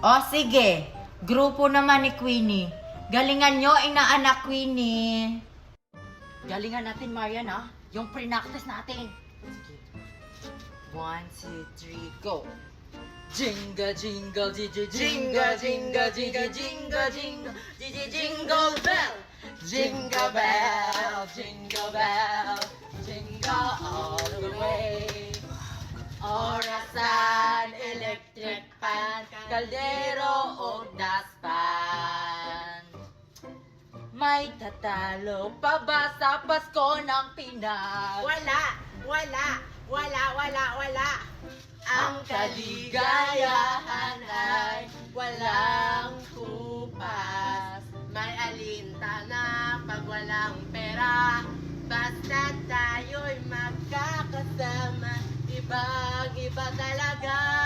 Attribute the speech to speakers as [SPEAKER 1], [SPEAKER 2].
[SPEAKER 1] O sige, grupo naman ni Queenie. Galingan nyo, inaanak Queenie. Galingan natin, Marian, ha? Yung pre-practice natin. Sige. 1, 2, 3, go! Jingle, jingle, jingle, jingle, jingle, jingle, jingle, jingle, jingle, jingle bell! Jingle bell, jingle bell, jingle all the way. Orasan, electric pan, kaldero o daspan. May tatalo pa ba sa Pasko ng Pinas?
[SPEAKER 2] Wala.
[SPEAKER 1] Ang kaligayahan ay walang kupas.
[SPEAKER 2] May alintana pag walang pera. Basta tayo'y magkakasama. Ibang iba talaga